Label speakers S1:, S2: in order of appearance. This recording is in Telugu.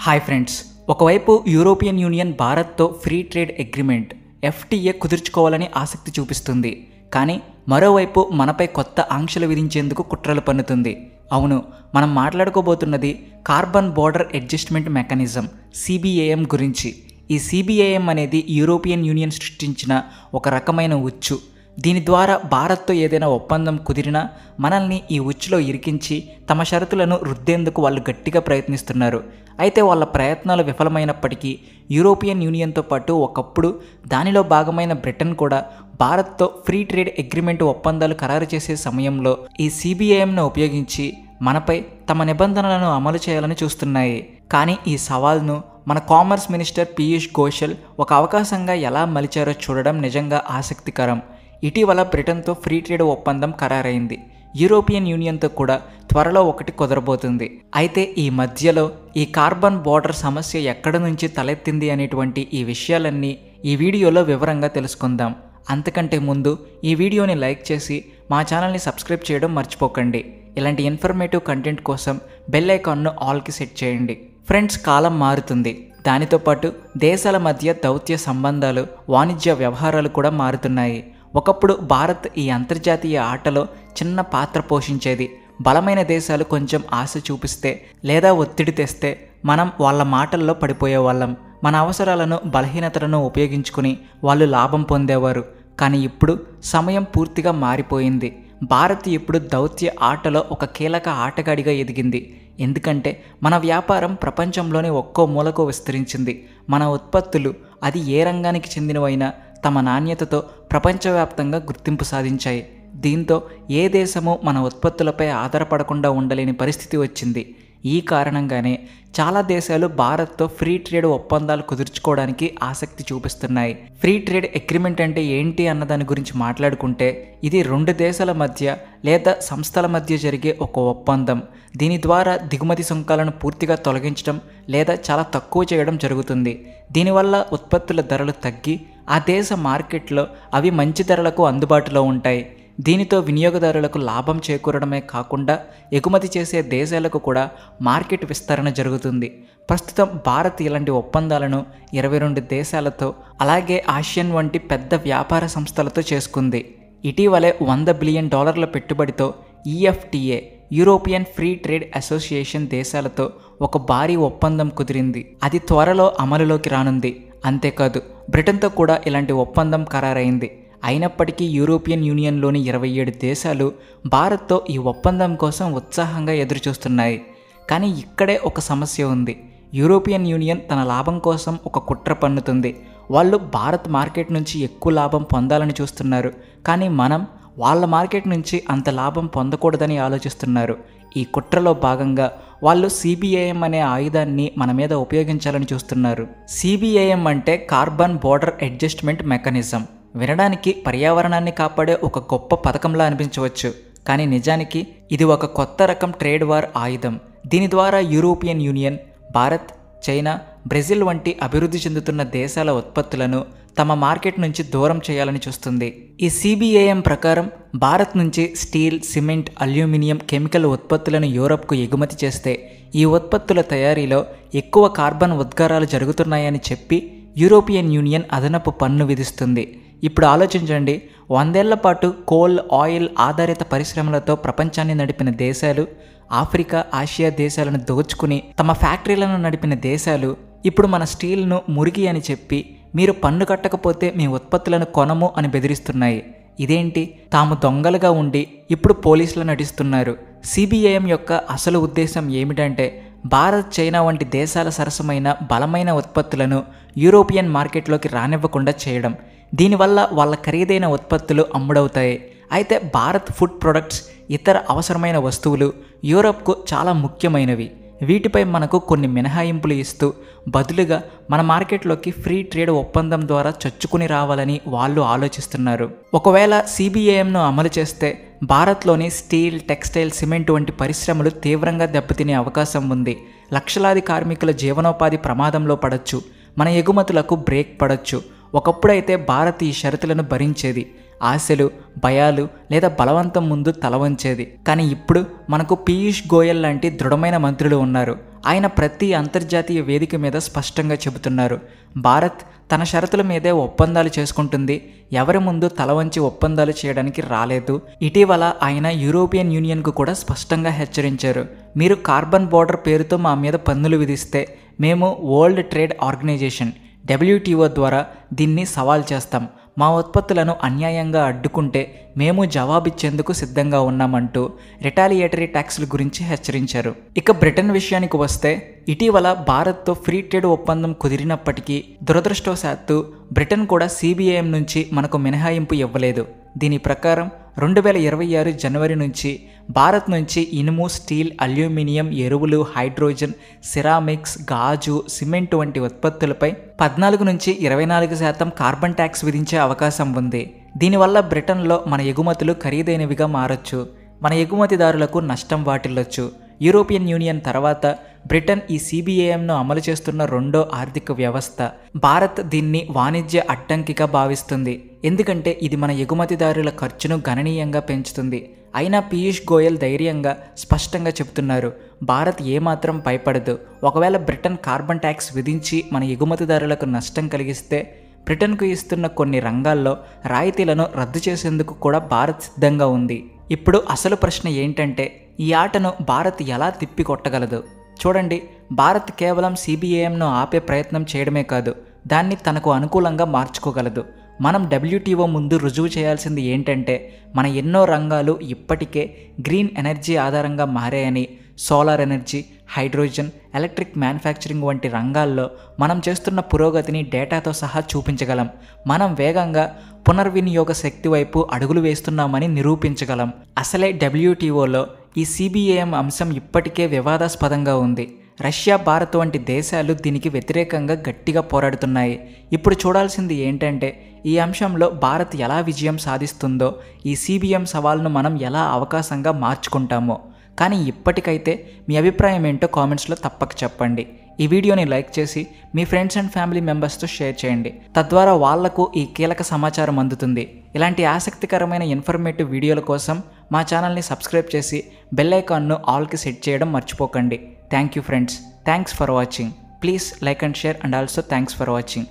S1: హాయ్ ఫ్రెండ్స్, ఒకవైపు యూరోపియన్ యూనియన్ భారత్తో ఫ్రీ ట్రేడ్ అగ్రిమెంట్ ఎఫ్టీఏ కుదుర్చుకోవాలని ఆసక్తి చూపిస్తుంది. కానీ మరోవైపు మనపై కొత్త ఆంక్షలు విధించేందుకు కుట్రలు పన్నుతుంది. అవును, మనం మాట్లాడుకోబోతున్నది కార్బన్ బోర్డర్ అడ్జస్ట్మెంట్ మెకానిజం సిబిఏఎం గురించి. ఈ సిబిఏఎం అనేది యూరోపియన్ యూనియన్ సృష్టించిన ఒక రకమైన ఉచ్చు. దీని ద్వారా భారత్తో ఏదైనా ఒప్పందం కుదిరినా మనల్ని ఈ ఉచ్చులో ఇరికించి తమ షరతులను రుద్దేందుకు వాళ్ళు గట్టిగా ప్రయత్నిస్తున్నారు. అయితే వాళ్ళ ప్రయత్నాలు విఫలమైనప్పటికీ యూరోపియన్ యూనియన్తో పాటు ఒకప్పుడు దానిలో భాగమైన బ్రిటన్ కూడా భారత్తో ఫ్రీ ట్రేడ్ అగ్రిమెంట్ ఒప్పందాలు ఖరారు చేసే సమయంలో ఈ సిబిఐఎంను ఉపయోగించి మనపై తమ నిబంధనలను అమలు చేయాలని చూస్తున్నాయి. కానీ ఈ సవాల్ను మన కామర్స్ మినిస్టర్ పీయూష్ గోయల్ ఒక అవకాశంగా ఎలా మలిచారో చూడడం నిజంగా ఆసక్తికరం. ఇటీవల బ్రిటన్తో ఫ్రీ ట్రేడ్ ఒప్పందం ఖరారైంది. యూరోపియన్ యూనియన్తో కూడా త్వరలో ఒకటి కుదరబోతుంది. అయితే ఈ మధ్యలో ఈ కార్బన్ బోర్డర్ సమస్య ఎక్కడి నుంచి తలెత్తింది అనేటువంటి ఈ విషయాలన్నీ ఈ వీడియోలో వివరంగా తెలుసుకుందాం. అంతకంటే ముందు ఈ వీడియోని లైక్ చేసి మా ఛానల్ని సబ్స్క్రైబ్ చేయడం మర్చిపోకండి. ఇలాంటి ఇన్ఫర్మేటివ్ కంటెంట్ కోసం బెల్ ఐకాన్ను ఆల్కి సెట్ చేయండి. ఫ్రెండ్స్, కాలం మారుతుంది. దానితో పాటు దేశాల మధ్య దౌత్య సంబంధాలు, వాణిజ్య వ్యవహారాలు కూడా మారుతున్నాయి. ఒకప్పుడు భారత్ ఈ అంతర్జాతీయ ఆటలో చిన్న పాత్ర పోషించేది. బలమైన దేశాలు కొంచెం ఆశ చూపిస్తే లేదా ఒత్తిడి తెస్తే మనం వాళ్ళ మాటల్లో పడిపోయేవాళ్ళం. మన అవసరాలను, బలహీనతలను ఉపయోగించుకుని వాళ్ళు లాభం పొందేవారు. కానీ ఇప్పుడు సమయం పూర్తిగా మారిపోయింది. భారత్ ఇప్పుడు దౌత్య ఆటలో ఒక కీలక ఆటగాడిగా ఎదిగింది. ఎందుకంటే మన వ్యాపారం ప్రపంచంలోని ఒక్కో మూలకు విస్తరించింది. మన ఉత్పత్తులు, అది ఏ రంగానికి చెందినవైనా, తమ నాణ్యతతో ప్రపంచవ్యాప్తంగా గుర్తింపు సాధించాయి. దీంతో ఏ దేశము మన ఉత్పత్తులపై ఆధారపడకుండా ఉండలేని పరిస్థితి వచ్చింది. ఈ కారణంగానే చాలా దేశాలు భారత్తో ఫ్రీ ట్రేడ్ ఒప్పందాలు కుదుర్చుకోవడానికి ఆసక్తి చూపిస్తున్నాయి. ఫ్రీ ట్రేడ్ అగ్రిమెంట్ అంటే ఏంటి అన్న దాని గురించి మాట్లాడుకుంటే, ఇది రెండు దేశాల మధ్య లేదా సంస్థల మధ్య జరిగే ఒక ఒప్పందం. దీని ద్వారా దిగుమతి సుంకాలను పూర్తిగా తొలగించడం లేదా చాలా తక్కువ చేయడం జరుగుతుంది. దీనివల్ల ఉత్పత్తుల ధరలు తగ్గి ఆ దేశ మార్కెట్లో అవి మంచి ధరలకు అందుబాటులో ఉంటాయి. దీనితో వినియోగదారులకు లాభం చేకూరడమే కాకుండా ఎగుమతి చేసే దేశాలకు కూడా మార్కెట్ విస్తరణ జరుగుతుంది. ప్రస్తుతం భారత్ ఇలాంటి ఒప్పందాలను 22 దేశాలతో, అలాగే ఆసియన్ వంటి పెద్ద వ్యాపార సంస్థలతో చేసుకుంది. ఇటీవలే $100 బిలియన్ పెట్టుబడితో EFTA, European free trade association దేశాలతో ఒక భారీ ఒప్పందం కుదిరింది. అది త్వరలో అమలులోకి రానుంది. అంతేకాదు, బ్రిటన్తో కూడా ఇలాంటి ఒప్పందం ఖరారైంది. అయినప్పటికీ యూరోపియన్ యూనియన్లోని 27 దేశాలు భారత్తో ఈ ఒప్పందం కోసం ఉత్సాహంగా ఎదురుచూస్తున్నాయి. కానీ ఇక్కడే ఒక సమస్య ఉంది. యూరోపియన్ యూనియన్ తన లాభం కోసం ఒక కుట్ర పన్నుతుంది. వాళ్ళు భారత్ మార్కెట్ నుంచి ఎక్కువ లాభం పొందాలని చూస్తున్నారు. కానీ మనం వాళ్ళ మార్కెట్ నుంచి అంత లాభం పొందకూడదని ఆలోచిస్తున్నారు. ఈ కుట్రలో భాగంగా వాళ్ళు సిబిఐఎం అనే ఆయుధాన్ని మన మీద ఉపయోగించాలని చూస్తున్నారు. సిబిఐఎం అంటే కార్బన్ బోర్డర్ అడ్జస్ట్మెంట్ మెకానిజం. వినడానికి పర్యావరణాన్ని కాపాడే ఒక గొప్ప పథకంలా అనిపించవచ్చు. కానీ నిజానికి ఇది ఒక కొత్త రకం ట్రేడ్ వార్ ఆయుధం. దీని ద్వారా European union, Bharat, China, Brazil వంటి అభివృద్ధి చెందుతున్న దేశాల ఉత్పత్తులను తమ మార్కెట్ నుంచి దూరం చేయాలని చూస్తుంది. ఈ సిబిఐఎం ప్రకారం భారత్ నుంచి స్టీల్, సిమెంట్, అల్యూమినియం, కెమికల్ ఉత్పత్తులను యూరప్కు ఎగుమతి చేస్తే ఈ ఉత్పత్తుల తయారీలో ఎక్కువ కార్బన్ ఉద్గారాలు జరుగుతున్నాయని చెప్పి యూరోపియన్ యూనియన్ అదనపు పన్ను విధిస్తుంది. ఇప్పుడు ఆలోచించండి, 100 ఏళ్ల పాటు కోల్, ఆయిల్ ఆధారిత పరిశ్రమలతో ప్రపంచాన్ని నడిపిన దేశాలు, ఆఫ్రికా, ఆసియా దేశాలను దోచుకుని తమ ఫ్యాక్టరీలను నడిపిన దేశాలు ఇప్పుడు మన స్టీల్ను మురికి అని చెప్పి మీరు పన్ను కట్టకపోతే మీ ఉత్పత్తులను కొనము అని బెదిరిస్తున్నాయి. ఇదేంటి? తాము దొంగలుగా ఉండి ఇప్పుడు పోలీసులు నటిస్తున్నారు. సిబిఐఎం యొక్క అసలు ఉద్దేశం ఏమిటంటే భారత్, చైనా వంటి దేశాల సరసమైన బలమైన ఉత్పత్తులను యూరోపియన్ మార్కెట్లోకి రానివ్వకుండా చేయడం. దీనివల్ల వాళ్ళ ఖరీదైన ఉత్పత్తులు అమ్ముడవుతాయి. అయితే భారత్ ఫుడ్ ప్రొడక్ట్స్, ఇతర అవసరమైన వస్తువులు యూరప్కు చాలా ముఖ్యమైనవి. వీటిపై మనకు కొన్ని మినహాయింపులు ఇస్తూ బదులుగా మన మార్కెట్లోకి ఫ్రీ ట్రేడ్ ఒప్పందం ద్వారా చొచ్చుకుని రావాలని వాళ్ళు ఆలోచిస్తున్నారు. ఒకవేళ సిబిఐఎంను అమలు చేస్తే భారత్లోని స్టీల్, టెక్స్టైల్, సిమెంట్ వంటి పరిశ్రమలు తీవ్రంగా దెబ్బతినే అవకాశం ఉంది. లక్షలాది కార్మికుల జీవనోపాధి ప్రమాదంలో పడవచ్చు. మన ఎగుమతులకు బ్రేక్ పడవచ్చు. ఒకప్పుడైతే భారత్ ఈ షరతులను భరించేది. ఆశలు, భయాలు లేదా బలవంతం ముందు తల వంచేది. కానీ ఇప్పుడు మనకు పీయూష్ గోయల్ లాంటి దృఢమైన మంత్రులు ఉన్నారు. ఆయన ప్రతి అంతర్జాతీయ వేదిక మీద స్పష్టంగా చెబుతున్నారు, భారత్ తన షరతుల మీదే ఒప్పందాలు చేసుకుంటుంది, ఎవరి ముందు తల వంచి ఒప్పందాలు చేయడానికి రాలేదు. ఇటీవల ఆయన యూరోపియన్ యూనియన్కు కూడా స్పష్టంగా హెచ్చరించారు, మీరు కార్బన్ బోర్డర్ పేరుతో మా మీద పన్నులు విధిస్తే మేము వరల్డ్ ట్రేడ్ ఆర్గనైజేషన్ WTO ద్వారా దీన్ని సవాల్ చేస్తాం, మా ఉత్పత్తులను అన్యాయంగా అడ్డుకుంటే మేము జవాబిచ్చేందుకు సిద్ధంగా ఉన్నామంటూ రిటాలియేటరీ ట్యాక్స్ల గురించి హెచ్చరించారు. ఇక బ్రిటన్ విషయానికి వస్తే ఇటీవల భారత్తో ఫ్రీ ట్రేడ్ ఒప్పందం కుదిరినప్పటికీ దురదృష్టవశాత్తు బ్రిటన్ కూడా CBAM నుంచి మనకు మినహాయింపు ఇవ్వలేదు. దీని ప్రకారం 2026 జనవరి నుంచి భారత్ నుంచి ఇనుము, స్టీల్, అల్యూమినియం, ఎరువులు, హైడ్రోజన్, సిరామిక్స్, గాజు, సిమెంట్ వంటి ఉత్పత్తులపై 14 నుంచి 24% కార్బన్ ట్యాక్స్ విధించే అవకాశం ఉంది. దీనివల్ల బ్రిటన్లో మన ఎగుమతులు ఖరీదైనవిగా మారచ్చు, మన ఎగుమతిదారులకు నష్టం వాటిల్లొచ్చు. యూరోపియన్ యూనియన్ తర్వాత బ్రిటన్ ఈ CBAMను అమలు చేస్తున్న రెండో ఆర్థిక వ్యవస్థ. భారత్ దీన్ని వాణిజ్య అడ్డంకిగా భావిస్తుంది, ఎందుకంటే ఇది మన ఎగుమతిదారుల ఖర్చును గణనీయంగా పెంచుతుంది. అయినా పీయూష్ గోయల్ ధైర్యంగా స్పష్టంగా చెబుతున్నారు, భారత్ ఏమాత్రం భయపడదు. ఒకవేళ బ్రిటన్ కార్బన్ ట్యాక్స్ విధించి మన ఎగుమతిదారులకు నష్టం కలిగిస్తే బ్రిటన్కు ఇస్తున్న కొన్ని రంగాల్లో రాయితీలను రద్దు చేసేందుకు కూడా భారత్ సిద్ధంగా ఉంది. ఇప్పుడు అసలు ప్రశ్న ఏంటంటే, ఈ ఆటను భారత్ ఎలా తిప్పికొట్టగలదు? చూడండి, భారత్ కేవలం CBAMను ఆపే ప్రయత్నం చేయడమే కాదు, దాన్ని తనకు అనుకూలంగా మార్చుకోగలదు. మనం WTO ముందు రుజువు చేయాల్సింది ఏంటంటే, మన ఎన్నో రంగాలు ఇప్పటికే గ్రీన్ ఎనర్జీ ఆధారంగా మారాయని, solar energy, hydrogen, electric manufacturing వంటి రంగాల్లో మనం చేస్తున్న పురోగతిని డేటాతో సహా చూపించగలం. మనం వేగంగా పునర్వినియోగ శక్తి వైపు అడుగులు వేస్తున్నామని నిరూపించగలం. అసలే WTOలో ఈ CBAM అంశం ఇప్పటికే వివాదాస్పదంగా ఉంది. రష్యా, భారత్ వంటి దేశాలు దీనికి వ్యతిరేకంగా గట్టిగా పోరాడుతున్నాయి. ఇప్పుడు చూడాల్సింది ఏంటంటే, ఈ అంశంలో భారత్ ఎలా విజయం సాధిస్తుందో, ఈ CBAM సవాల్ను మనం ఎలా అవకాశంగా మార్చుకుంటామో. కానీ ఇప్పటికైతే మీ అభిప్రాయం ఏంటో కామెంట్స్లో తప్పక చెప్పండి. ఈ వీడియోని లైక్ చేసి మీ ఫ్రెండ్స్ అండ్ ఫ్యామిలీ మెంబర్స్తో షేర్ చేయండి, తద్వారా వాళ్లకు ఈ కీలక సమాచారం అందుతుంది. ఇలాంటి ఆసక్తికరమైన ఇన్ఫర్మేటివ్ వీడియోల కోసం మా ఛానల్ని సబ్స్క్రైబ్ చేసి బెల్ ఐకాన్ను ఆల్కి సెట్ చేయడం మర్చిపోకండి. Thank you friends, thanks for watching. Please like and share, and also thanks for watching.